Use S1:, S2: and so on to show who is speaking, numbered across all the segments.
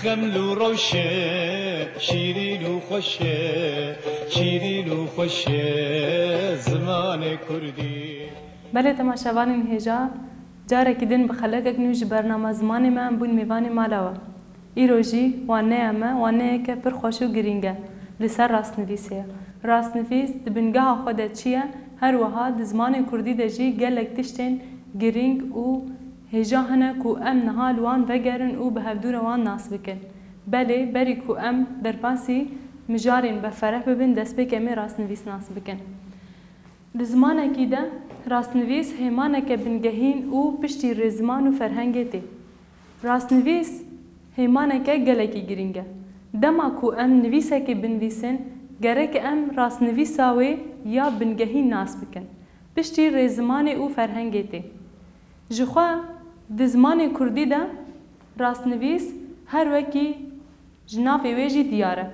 S1: خمل و روشه شیرین و خوشه شیرین و خوشه زمان کردی.
S2: بله تماشاوان هجا جارێکی دن بخەلەکێک نوێژ بەرنامە زمانێمان بوون میوانی ماڵەوە. ئیرۆژی وانەیەمە وانەیەکە پڕ خۆش و گرینگە لەسەر ڕاستنویسەیە. ڕاستنویس دبنگەها خۆدا چییە؟ هەروەها di zimanê Kurdî de jî gelek tiştên giring û hêja hene ku em niha li wan vegerin û bi hevdûra wan nas bikin. Belê berî ku em derpasî mijarên befereh bibin destpêkê em ê rastnivîs nas bikin. Di zimanekî de rastnivîs hêmaneke bingehîn û piştî rêziman û ferhengê tê. Rastnivîs hêmaneke gelekî giring e. Dema ku em nivîsekê binivîsin gerek em rastnivîsa wê ya bingehîn nas bikin. Piştî rêzimanê û ferhengê tê. Ji xwe di zimanê Kurdî de rastnivîs her wekî ji navê wê jî diyar e.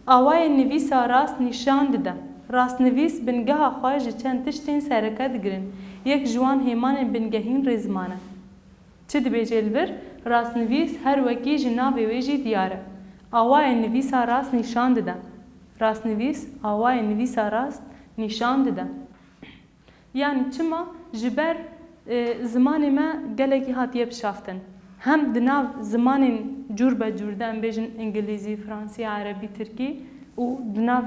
S2: Awayên nivîsa rast nîşan dide. Rastnivîs bingeha xwe ji çend tiştên sereke digirin. Yek ji wan hêmanên bingehîn rêziman e. Çi dibêje li vir? Rastnivîs her wekî ji navê wê jî diyar e. Awayên nivîsa rast nîşan dide. Rastnivîs awayên nivîsa rast nîşan dide. Yani çima ji ber zimanê me gelekî hatiye pişaftin. Hem di nav zimanên cûr be cûr de em bêjin İngilîzî, Fransî, Erebî, Tirkî û di nav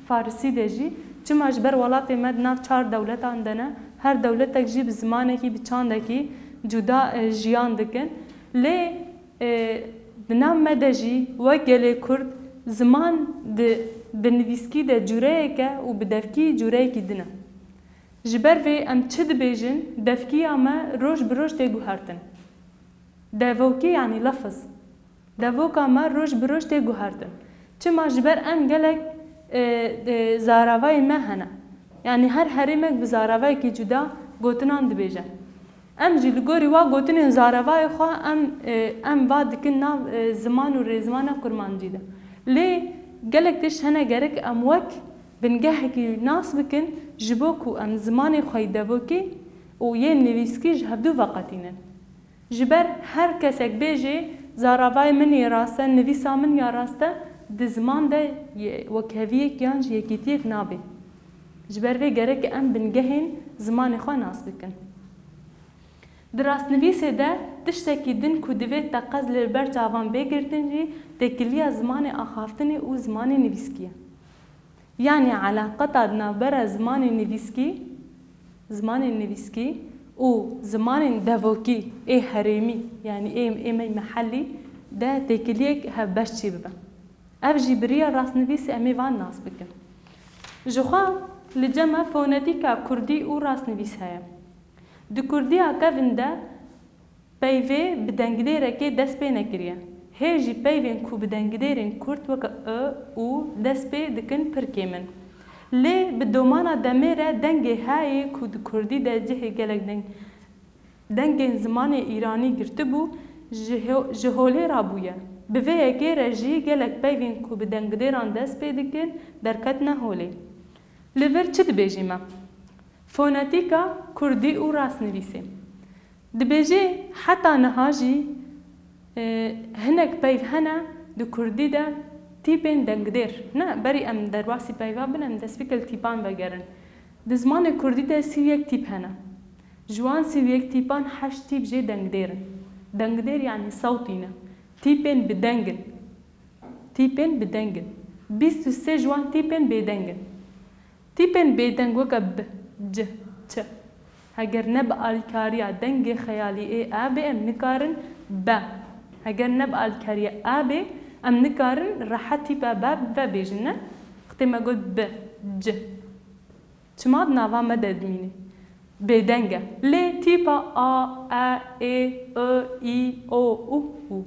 S2: Farsî de jî çima ji ber welatê me di nav çar dewletan de ne her dewletek jî bi zimanekî bi çandekî cuda jiyan dikin. Lê di nav me de jî wek gelê Kurd ziman bi nivîskî de cûreyeke û bi devkî cûreyekî din e. Ji ber vê em çi dibêjin devkiya me roj bi roj tê guhertin. Devokî yanî lefz. Devoka me roj bi roj tê guhertin. Çima ji ber em gelek zaravayê me hene. Yani her herêmek bi zaravayekî cuda gotinan dibêje. Em jî li gorî wa gotinên zaravayê xwe em va dikin nav ziman û rêzimana kurmancî de. Lê gelek tişt hene gerek em wek bingehekî nas bikin ji bo ku em zimanê xwe devokî û yên nivîskî ji hevdû veqetînin. Ji ber her kesek bêje zaravayê min yê rast e, nivîsa min ya rast e, di ziman de wekheviyek yan ji yekîtiyek nabe. Ji ber vê gerek em bingehên zimanê xwe nas bikin. Di rastnivîsê de tiştekî din ku divê te qez li ber çavan bêgirtin jî têkiliya zimanê axaftinê û zimanê nivîskî ye. Yani alaqeta di navbera zimanê nivîskî û zimanên devokî ê herêmî yani ê mehellî de têkiliyek hevbeş çê bibe. Ev jî biriya rastnivîsê em ê van nas bikin. Ji xwe li cema fonetîka Kurdî û rastnivîs heye. Di Kurdiya kevin de peyvê bi dengdêrekê dest pê nekiriye. Hê jî peyvên ku bi dengdêrên Kurd weke û dest pê dikin pir kêmin. Lê bi domana demê re dengê heyê ku di Kurdî de cihê gelek dengên zimanê îranî girtibû ji holê rabûye. Bi vê yekê re jî gelek peyvên ku bi dengdêran dest pê dikin derketine holê. Li vir çi dibêjî me? Fonetîka Kurdî û rastnivîsê. Dibêje heta niha jî hinek peyv hene di Kurdî de tîpên dengdêr. Ne berî em derbasî peyva bin em destpêkek tîpan vegerin. Di zimanê Kurdî de sîvyek tîp hene. Ji wan sîvyek tîpan heşt tîp jê dengdêrin. Dengdêr yani sewtîne. Tîpên bi dengin. Tîpên bi dengin. 23 ji wan tîpên bêdengin. Tîpên bêdeng weke b, c, ç. Heger ne bi alîkariya dengê xeyalî ê a bê em nikarin b. Heger ne bi alîkariya a bê em nikarin rehet tîpa b vebêjin ne? Xitê me got b, c. Çima di nava me de dimîne. Bêdeng e. Lê tîpa a, e, ê, i, o, u.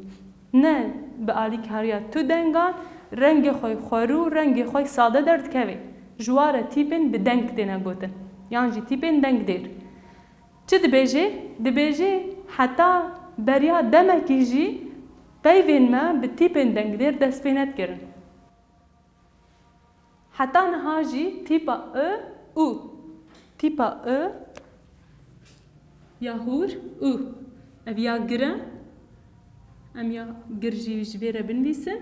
S2: Ne bi alîkariya tu dengan rengê xwe xwerû rengê xwe sade derdikeve. Ji ware tîpên bi deng têne gotin. Yan jî tîpên dengdêr. Çi dibêje? Dibêje heta beriya demekî jî peyvên me bi tîpên dengdêr dest pê nedkirin. Heta niha jî tîpa I, û. Tîpa I ya hûr û. Ev ya girin ام یا گرجی جبیره بنویسن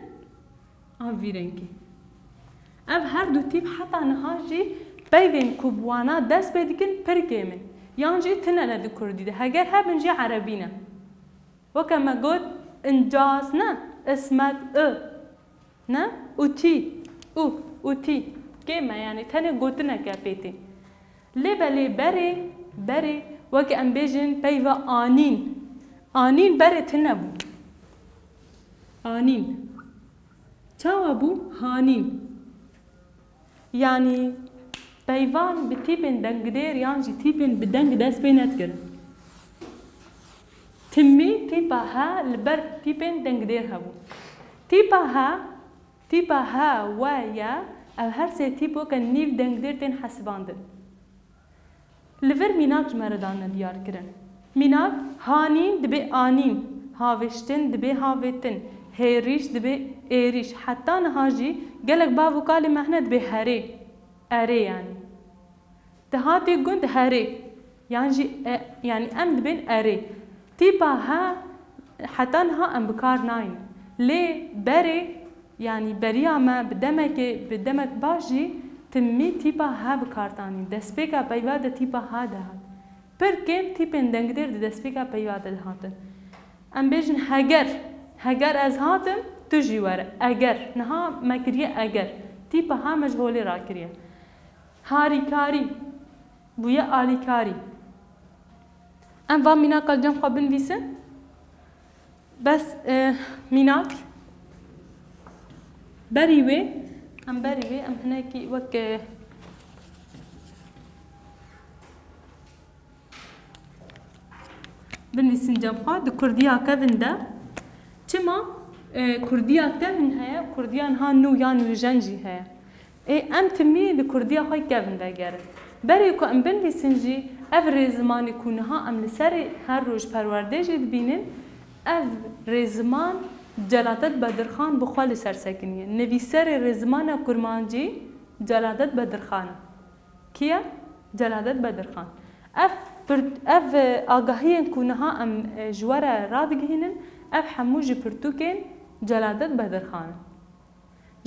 S2: آن ویرنگی اف هر دو تیپ حتی نهاجی بیوین کبوانا دست بدکن پرکیمن یعنی تنه ند کردی ده هگر هبن جی عربینه وكما قلت انجاز نه اسمت نه اوتی اوتی كما يعني تاني قلتنا كابيتي لبلي بري وكي ام بيجن بيوا آنين بري تنبو آنين تاوابو هانين يعني بيوان بتيبن دنگدير يعني تيبن بدنگ دست بينت كرن تمي تيبا ها البر تيبن دنگدير هبو تيبا ها ويا او هر سه تيبو كان نيف دنگدير تين حسباندن لفر ميناك جمردان ديار كرن ميناك هانين دبي آنين هاوشتن دبي هاوتن هيريش دبي ايريش حتى نهاجي قالك بابو قالي مهنا دبي هاري اري يعني تهاتي قند هاري يعني ام دبين اري تيبا ها حتى نها ام بكار ناين لي بري يعني بريا ما بدمك باجي تمي تيبا ها بكارتاني دسبيكا بيواده تيبا ها ده پر كم تيبن دنگدر دسبيكا بيواده هاتن ام بيجن هگر از هاتم تجي ورا اگر نها مكريه اگر تيبا ها مجهولي راكريه هاري كاري بويا آلي كاري ام وام ميناك الجم خبن ويسن بس ميناك بريوي ام هناكي وك بنويسن جمخا دو كرديا كفن ده چما كرديا كفن هيا كرديان ها نو يا نو جنجي هيا ام تمي دو كرديا خوي كفن ده گره بريكو ام بنويسن جي اف رزمان كونها ام لسر هر روز پروردش دبينن اف رزمان جلالت بدرخان بخوال سرسکنیه نویسر رزمان کرمانجی جلالت بدرخان کیه؟ جلالت بدرخان اف آگاهی کنها ام جواره رادگهینن اف هموج پرتوکن جلالت بدرخان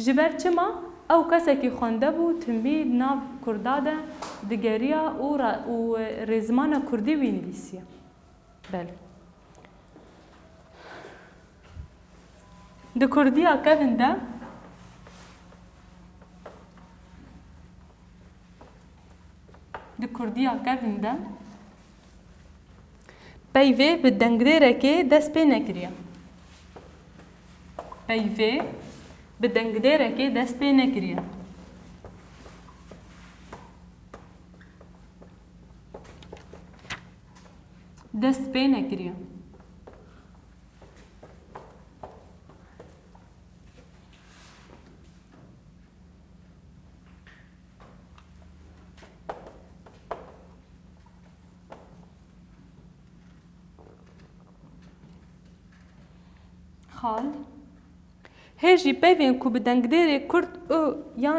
S2: جبر چما او کسی که خونده بو تنبی ناو کرداده دگریا و رزمان کردی وی نویسیه بله د کردیا کفن ده پیوه به دنگدره که دست پی نکریه دست پی نکریه خال هجی پیوین کو بدنگدر کرد او یا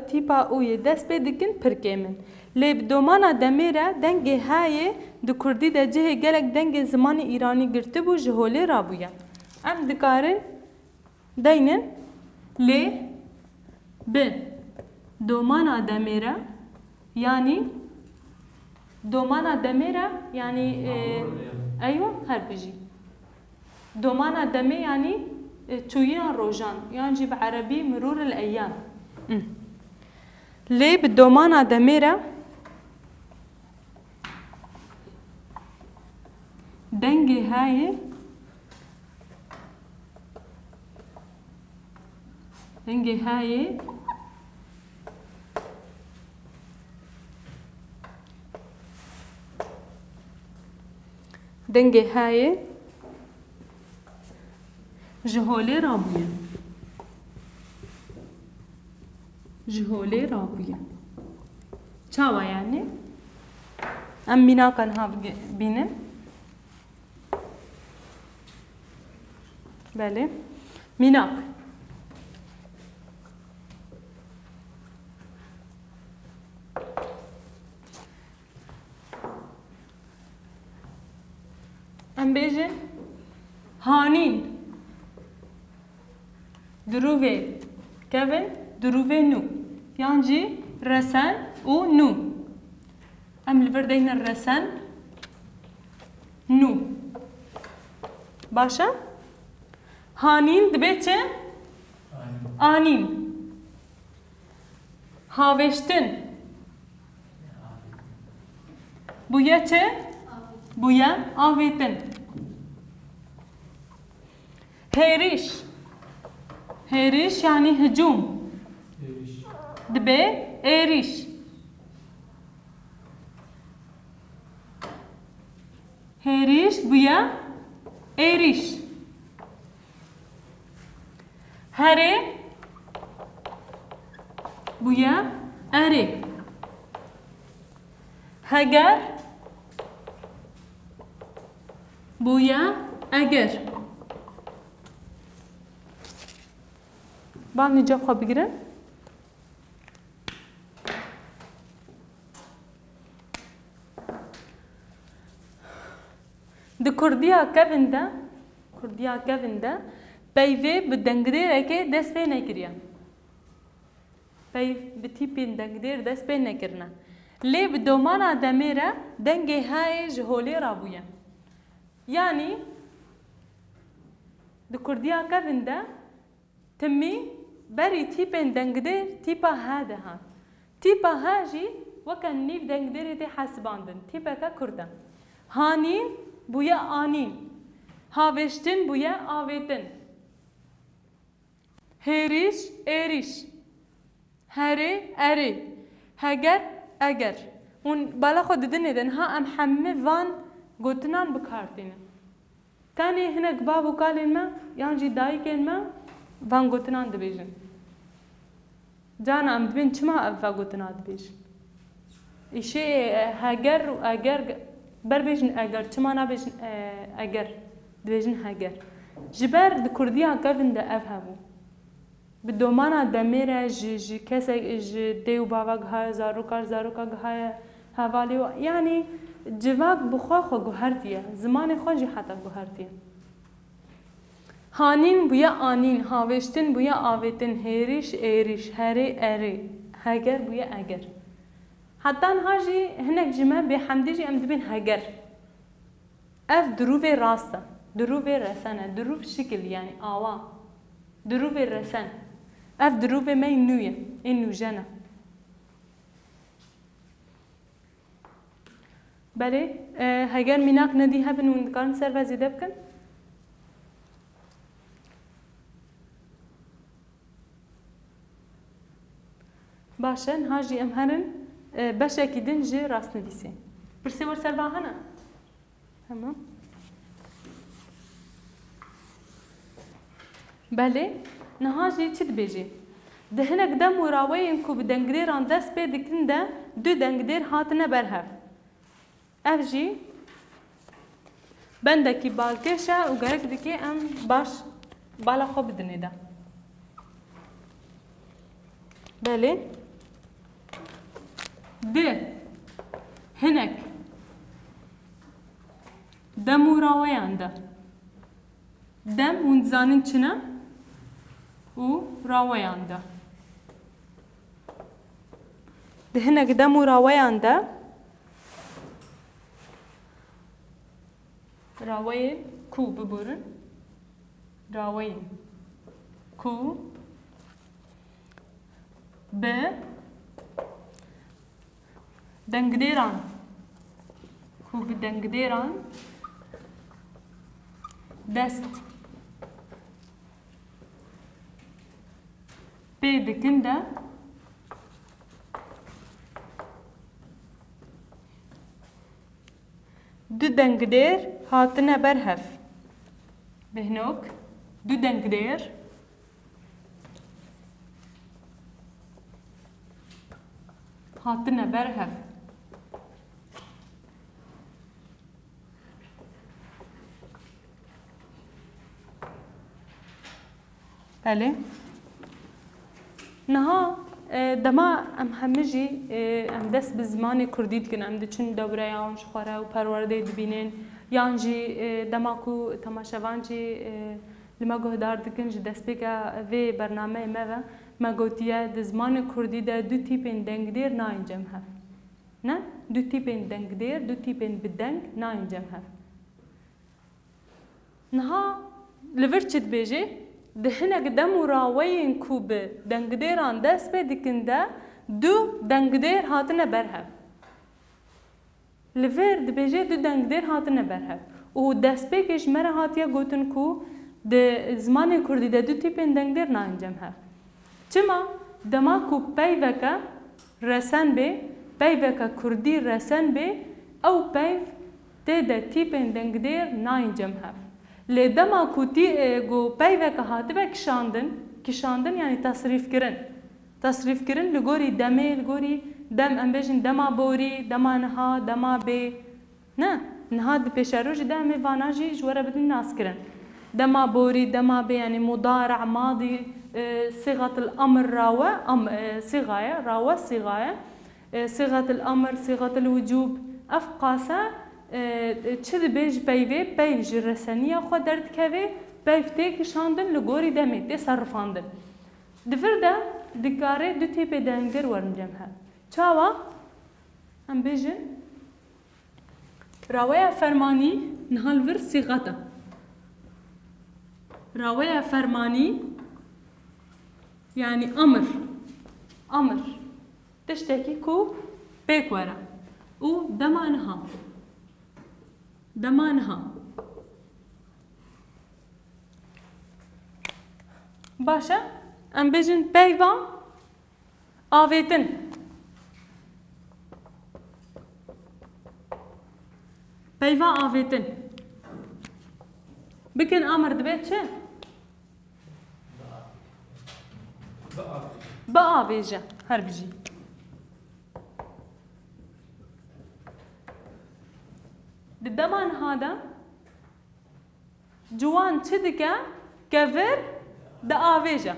S2: تیپا اوی دست بدکن پرکمن لب دومانا دمیره دنگ های دو کردی ده جه گلک دنگ زمان ایرانی گرته بو جهوله رابویا ام دکارن دینن لی ب دومانا دمیره یعنی ایوه هر بجی دومانا دمي يعني تشوينا روجان يعني بعربي مرور الأيام ليه بالدومانا دميرة دنجي هاي جهوله رابوية چاوا يعني ام مينا كان ها بينن بله ميناك ام بيجن هانین دروی کبن دروی نو یعنی رسن و نو ام لبردین رسن نو باشه هانین دبی چه؟ آنین هاوشتن بویا چه؟ بویا آویتن هریش هریش یعنی هجوم دبی ایریش هریش بویا ایریش هره بویا اره هگر بویا اگر با نجاب خواب بگیرن د کردیا کevin de peyvê bi dengdêrekê dest pê nekiriye peyv bi tîpên dengdêr dest pê nekirine lê bi domana demê re dengê hayê ji holê rabûye yanî di kurdiya kevin de timî berî tîpên dengdêr tîpa he de hat tîpa he jî weke nîv dengdêrê tê hesibandin tîpeke kurd e hanîn bûye anîn havêştin bûye avêtin hêrîş êrîş herê erê heger eger hûn bala xwe didinê de niha em hemû van gotinan bikartînin tenê hinek bav û kalên me yan jî dayîkên me van gotinan dibêjin cana em dibên çima ev va gotina dibêjin îşê heger û eger berbêjin eger çima nabêjin eger dibêjin heger ji ber di kurdiya kevin de ev hebû bi domana demê re ji kesek ji dê û bava gihaye zaroka gihaye hevalê yanî civak bi xwe xwe guhertiye zimanê xwe jî heta guhertiye hanîn bûye anîn havêştin bûye avêtin hêrîş êrîş herê erê heger bûye eger heta niha jî hinek ji me bêhemdî jî em dibin heger ev dirûvê rast e dirûvê resen e dirûv şikil yanî awa dirûvê resen ev dirûvê me nû ye ê nûjen e belê heger mînak nedî hebin hûn dikarin ser ve zêde bikin baş e niha jî em herin beşekî din ji rastnivîsê pirsê wir ser van hene tamam belê niha jî çi dibêjî di hinek dem û raweyên ku bi dengdêran dest pê dikin de du dengdêr hatine berhev ev jî bendekî balkêş e û gerek dike em baş bala xwe bidinê de belê di hinek dem û raweyan de dem hûn dizanin çi ne û raweyan de di hinek dem û raweyan de raweyê ku biborin raweyên ku bi dengdêran ku bi dengdêran dest pê dikin de du dengdêr hatine berhev bihinok du dengdêr hatine berhev belê niha dema em hemû jî em dest bi zimanê Kurdî dikin em diçin dewreyan ji xwe re û perwerdeyê dibînin یان جی دماکو تماشاوان جی لما گهدار دکن جی دست بکا وی برنامه ما ما گوتیه د زمان کردی ده دو تیپین دنگدیر ناینجم هف نه دو تیپین دنگدیر دو تیپین بدنگ ناینجم هف نها لور چت بیجه دهنه قدام وراوین کوب دنگدیران دست به دکنده دو دنگدیر هاتنه برهف لور دبیجه دو دنگدیر هاتنه برهف و دست به کش مره هاتیه گوتن کو د زمان کردی ده دو تیپین دنگدیر ناینجم هف چما دما کو پیوکا رسن به پیوکا کردی رسن به او پیو ده تیپین دنگدیر ناینجم هف لی دما کو تی گو پیوکا هاتبه کشاندن یعنی تصریف کرن لگوری دمه لگوری دم ام بیشن دما بوری دما نها دما بی نه نها د پیشروج دمه واناجی جوره بدن ناس کرن دما بوري دما بي يعني مضارع ماضي صيغة الأمر راوة صيغة راوة صيغة الأمر صيغة الوجوب أفقاسا تشد بيج بيج الرسانية خو درد كذي بيفتيك شاندن لغوري دمي تصرفاندن دفردا دكاري دو تيبي دنجر ورنجمها چاوا هم بيجن راوية فرماني نهال ور صيغته راوية فرماني يعني أمر تشتكي كو بيكورا و دمانها باشا ام بيجن بيفا آويتن بكن أمر دبيت شي بقى بيجا هر بيجي الدمان هذا جوان تدكا كفر دا بيجا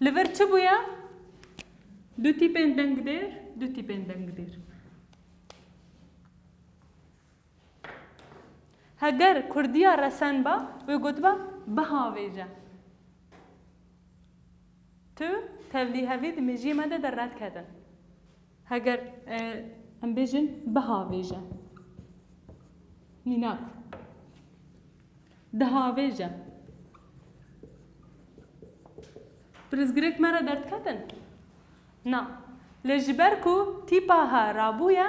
S2: لفر تبويا دو تيبين دنگدير هگر کردیا رسن با و گوت با بهاویجا تو تبلی هوید میجی مده در رد کردن هگر ام بیجن بهاویجا نیناک دهاویجا پرزگریک مرا درد کردن نه لجبر کو تیپاها رابویا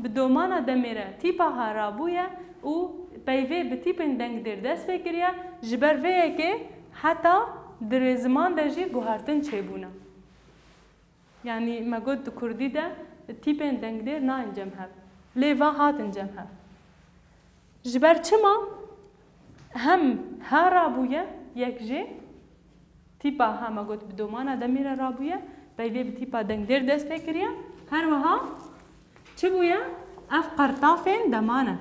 S2: بدومانا دمیره تیپاها رابویا و پیوی بتیپن دنگدیر دست بکریا جبر ویه که حتی در زمان دجی گوهرتن چه بونا یعنی ما گود کردی ده تیپن دنگدیر نا انجام هف لیوا هات انجام هف جبر چما هم ها رابویه یک جه تیپا ها ما گود بدومانا دمیره رابویه پیوی بتیپا دنگدیر دست بکریا هر وها چه بویا اف قرطافین دمانه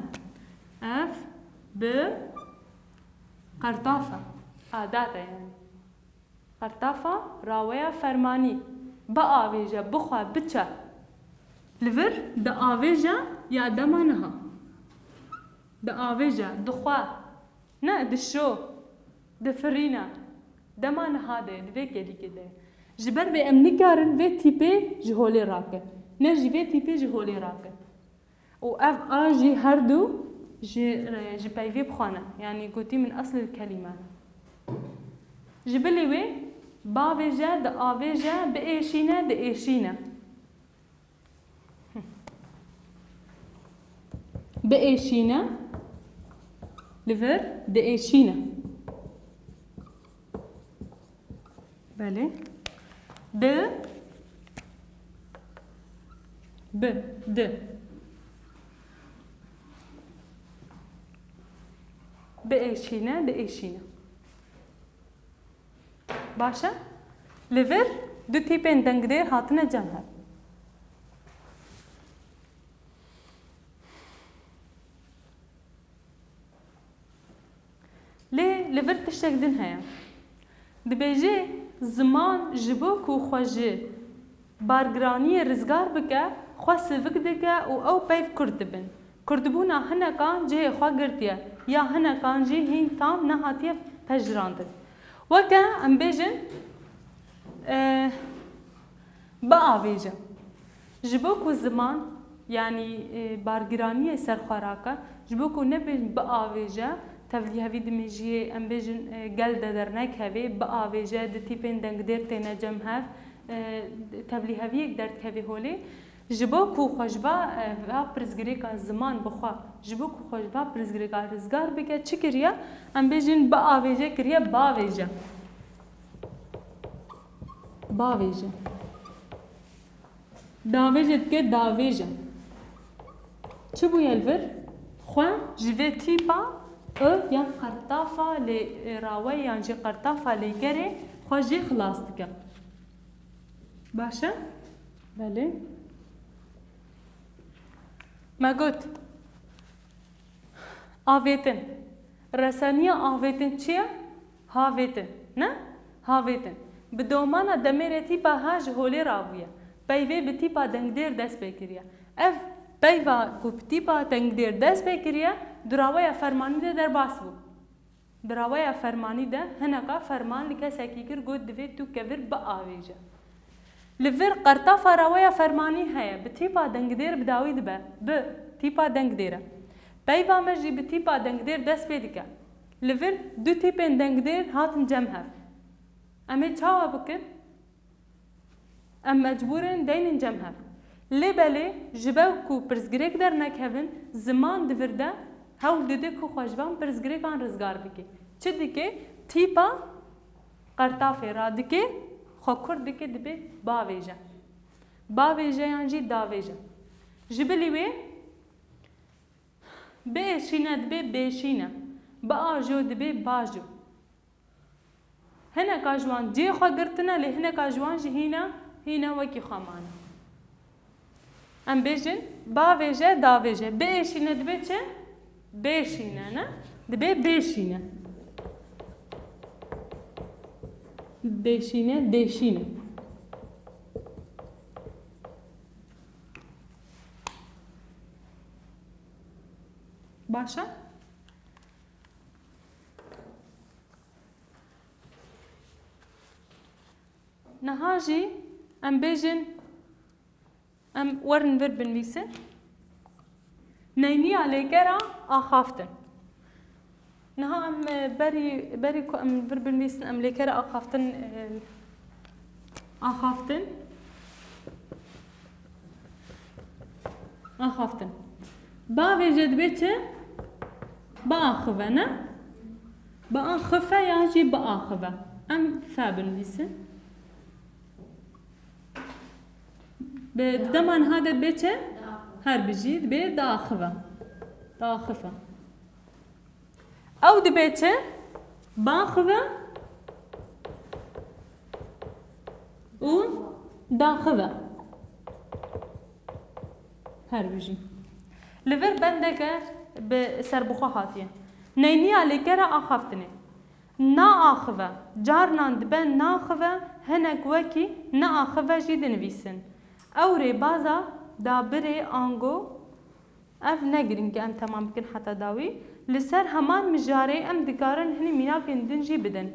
S2: اف ب قرطافة عادات يعني قرطافة راوية فرماني بآويجا بخوا بتشا لفر دا آويجا يا دمانها دا آويجا دخوا نا دشو دفرينا دمانها ده دفك يلي كده جبر بأمني كارن في تيبي جهولي راكه نجي في تيبي جهولي راكه وأف آجي هردو جي بايفي بخانة يعني قلتي من أصل الكلمة جبلي وي باويجا دا آويجا بإيشينا دا إيشينا بإيشينا لفر دا إيشينا بله د بإيشينا دإيشينا باشا لفر دو تيبين دنگدير هاتنا جانها ليه لفر تشتك دنها دبيجي زمان جبوك وخوجي بارگرانی رزگار بکه خوا سوک دکه و او پیف کرد بن کردبونا هنه کان جه خوا گرتیه یا هنه کان جه هین تام نهاتیه پجراندن وکه ام بیجن با آویجه جبو کو زمان yani bargiraniye serxwaraka ji bo ku nebêjin biavêje tevlî hevî dimêjiyê em bêjin gel de dernekevê biavêje di tîpên dengdêr têne cem hev tevlî heviyek derdkevê holê ji bo ku xweşva va pirzgirêka ziman bixwe ji bo ku xweşva pirzgirêka rizgar bike çi kiriye em bêjin biavêje kiriye bavêje bavêje davêje dike davêje çi bûye li vir xwe ji vê tîpa yan qertafa lê rawe yan jî qertafa lêgerê xwe jî xilas dike baş e belê me got avêtin resaniya avêtin çi ye havêtin ne havêtin bi domana demerê tîpa ha ji holê rabûye peyvê bi tîpa dengdêr dest pê kiriye ev peyva ku bi tîpa dengdêr dest pê kiriye di rawaya fermanî de derbas bû di rawaya fermanî de hineka ferman li kesekî kir got divê tu kevir biavêje li vir qertafa rawaya fermanî heye bi tîpa dengdêr bi dawî dibe bi tîpa dengdêr e peyva me jî bi tîpa dengdêr dest pê dike li vir du tîpên dengdêr hatin cem hev em ê çawa bikin em mecbûrin deynin cem hev lê belê ji ber ku pirzgirêk dernekevin ziman di vir de hewl dide ku xweşvan pirzgirêkan rizgar bike çi dike tîpa qertafê ra dike xwe kur dike dibe bavêje bavêje yan jî davêje ji bilî wê biêşîne dibe bêşîne biajo dibe bajo hineka ji wan cê xwe girtine lê hineka ji wan jî hîne wekî xweman em bêjin bavêje davêje biêşîne dibe çi bêşîne ne dibe bêşîne bêşîne dêşîne baş e niha jî em bêjin em werin vir binivîsin neyniya lêgera axaftin niha em berî ku em vir binivîsin em lêgera axaftin bavêje dibe çi biaxive ne biaxife yan jî biaxive em fe binivîsin bi deman ha de dibe çi her bijî dibe daxive daxife ew dibe çi baxive û daxive her bijî li vir bendeke bi serbixwe hatiye neyniya lêgera axaftinê naaxive carnan dibe naxive hinek wekî naaxive jî dinivîsin ew rêbaza dabirê ango ev ne giring em temam bikin heta dawî li ser heman mijarê em dikarin hinî mînakên din jî bidin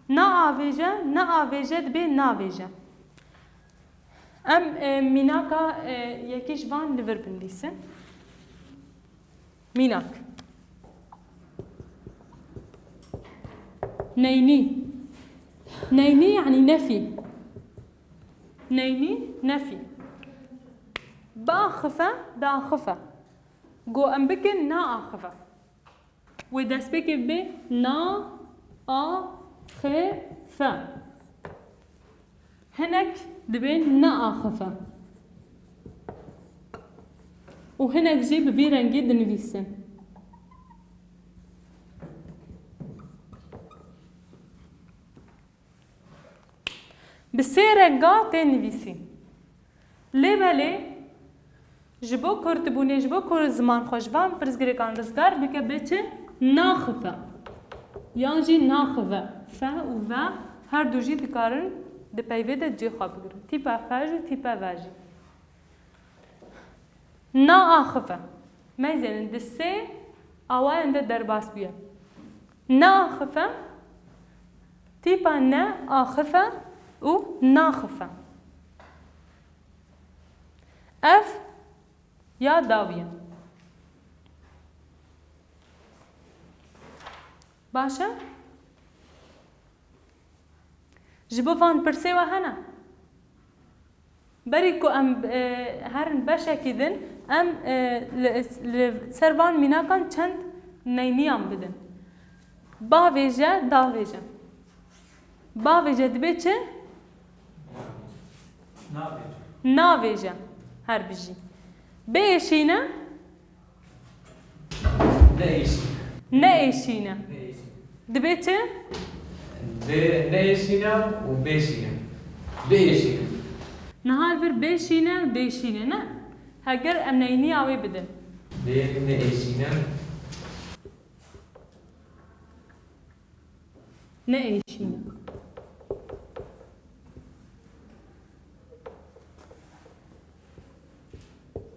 S2: naavêje dibe navêje em mînaka yekî ji van li vir binivîsin mînak neynî neynî yani nefî neynî nefî biaxife daxife got em bikin naaxife wê destpêkê bibe naaxife hinek dibe naaxife û hinek jî bi vî rengî dinivîsin bi sê renga tê nivîsî lê belê ji bo kurtibûnê ji bo ku ziman xweşvan pirzgirêkan rizgar bike bê çi naxife yan jî naxive fe û ve her du jî dikarin د پیوه د جی خواه بگرن تیپا فج و تیپا وجی نا آخفه میزنن د سه آوان ده درباس بیا نا آخفه تیپا نه آخفه و ناخفه اف یا داویه باشه جبو فان پرسه و هنه بری کو ام هرن بشه دن ام سروان میناکان چند نینیام بدن با ویجه دا ویجه با ویجه دبی چه؟ نا ویجه هر بجی بیشینه نه ایشینه دبی چه؟
S3: نيشينا وبيشينا بيشينا
S2: نهار بر بیشینه و دیشینه نه هگر ام نینی آوی بدن
S3: نيشينا
S2: نه ایشینه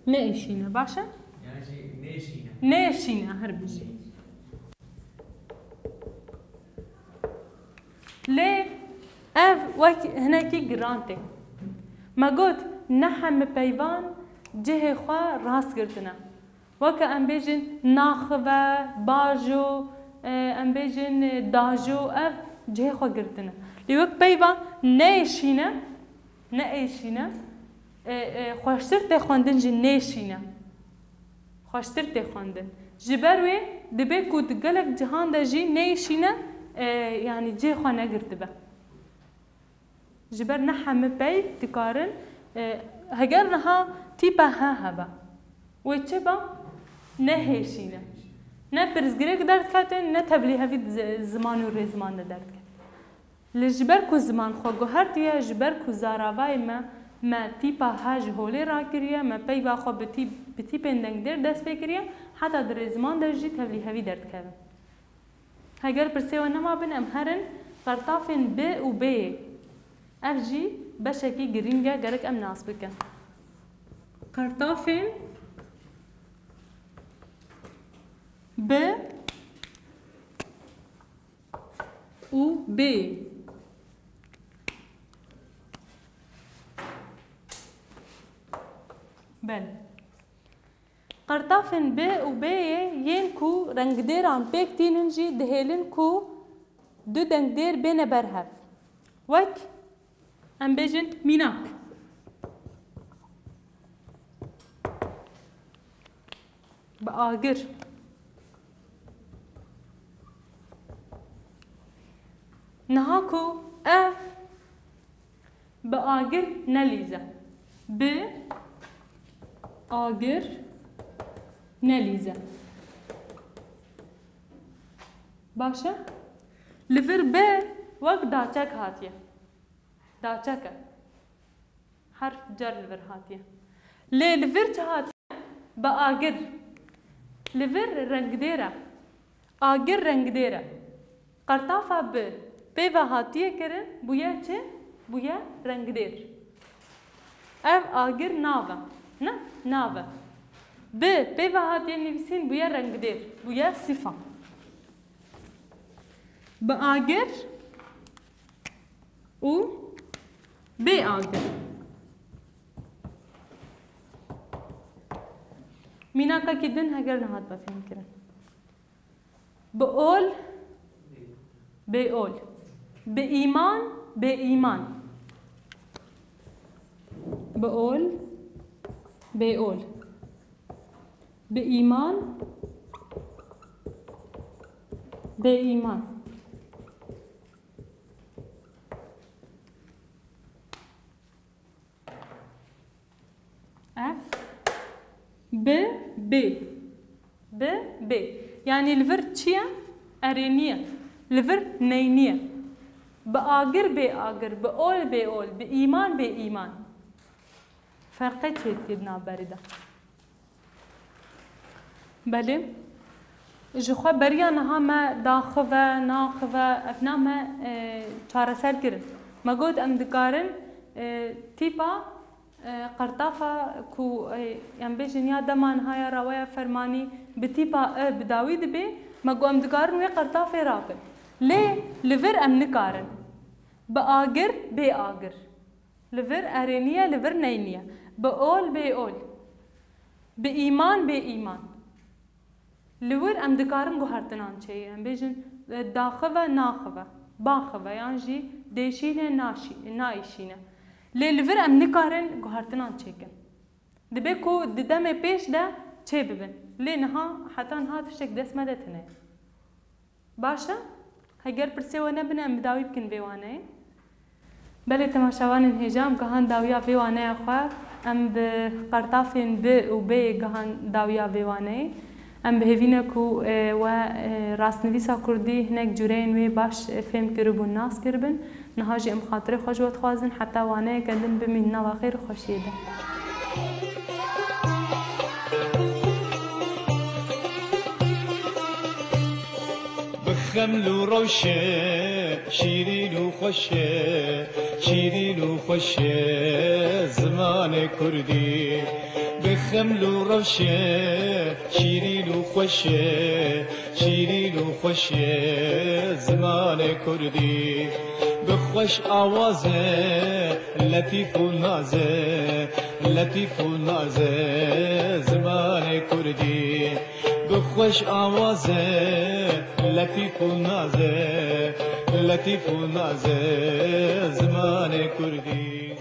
S2: نه ایشینه باشه؟
S3: يعني نيشينا
S2: نيشينا هر بجي ليه اف وك هناكي جرانتي ما قلت نحن بيبان جهه خوا راس قرتنا وك ام بيجن ناخذه باجو ام بيجن داجو اف جهه خوا قرتنا لوك بيبان نيشينا نيشينا خوشتر تخوندن جن نيشينا خوشتر تخوندن جبروي دبي كود قلق جهان دا جي نيشينا يعني جي خوا نقرتبه جبر نحم بي تقارن هجرنها تيبا ها هبا ويتشبا نهيشينا نبرز جريك درد كاتن نتبليها في زمان ورزمان درد كات لجبر كو زمان خو جهرتيا جبر كو زاراواي ما تيبا هاج هولي راكريا ما بي باخو بتي بندنگ در دست بكريا حتى در زمان درجي تبليها في درد كات هجر برسيوا نما بن امهرن قرطافن ب و ب اف جي بشكي جرينجا جرك ام ناس بكن قرطافين ب و ب بل قرطافين ب و ب ينكو رنگ ديران بيك تيننجي دهيلن كو دو دنگ دير بين برهف وك ام بيجن ميناك بآجر نهاكو اف بآجر نليزة ب آجر نليزة باشا لفر ب وقت داچك هاتيه داچك حرف جر لفر هاتيه ليه لفر هاتيه بآجر لفر رنگ ديرا آجر رنگ ديرا قرطافا ب و هاتيه کرن بويا چه بويا رنگ دير اف آجر ناوه نه ناوه ب و هاتيه نویسین بويا رنگ دير بويا صفه بآجر و بآجر مينا کا كدن هجر نهات بفهم كرن بقول بقول بإيمان بإيمان بقول بقول بإيمان بإيمان F ب ب ب ب يعني الفر تشيا أرينية الفر نينية بآجر بآجر بقول بقول بإيمان بإيمان فرقه چه تدنا برده بله جخوا بريا نها ما داخوه ناخوه افنا ما چاره سر کرن ما قد ام دكارن تيبا قرطافة كو يعني بيجن يا دمان هاي رواية فرماني بتيبا بداوي دبي ما قو ام دكارن وي قرطافة رابن ليه لفر ام نكارن بآجر بآجر لفر أرينية لفر نينية بقول بقول بإيمان بإيمان لور ام دكارن گوهرتنان چه ام بيجن داخوه ناخوه باخوه يعني جي ديشينه نايشينه لور ام نکارن گوهرتنان چه کن دبه کو ددم پیش ده چه ببن لنها حتی نها تشتك دست مدتنه باشه هگر پرسه و نبنه ام داوی بکن بیوانه بله تماشاوان انهجام گهان داویا بیوانه اخواه ام به قرطافین ب و بی گهان داویا بیوانه ام بهوینه کو و راستنویسا کردی هنک جورین وی باش فهم کربون ناس کربن نهاجی ام خاطر خوش وقت خوازن حتی وانه کندن بمین نوا خیر خوشیده
S1: بخمل و روشه شیرین و خوشه شیرین و خوشه زمان کردی بخمل و روشه شیرین و خوشه شیرین و خوشه زمان کردی بخوش آوازه لطیف و نازه لطیف و نازه زمان کردی بخوش آوازه لطیف و نازه لطیف و نازه زمان کردی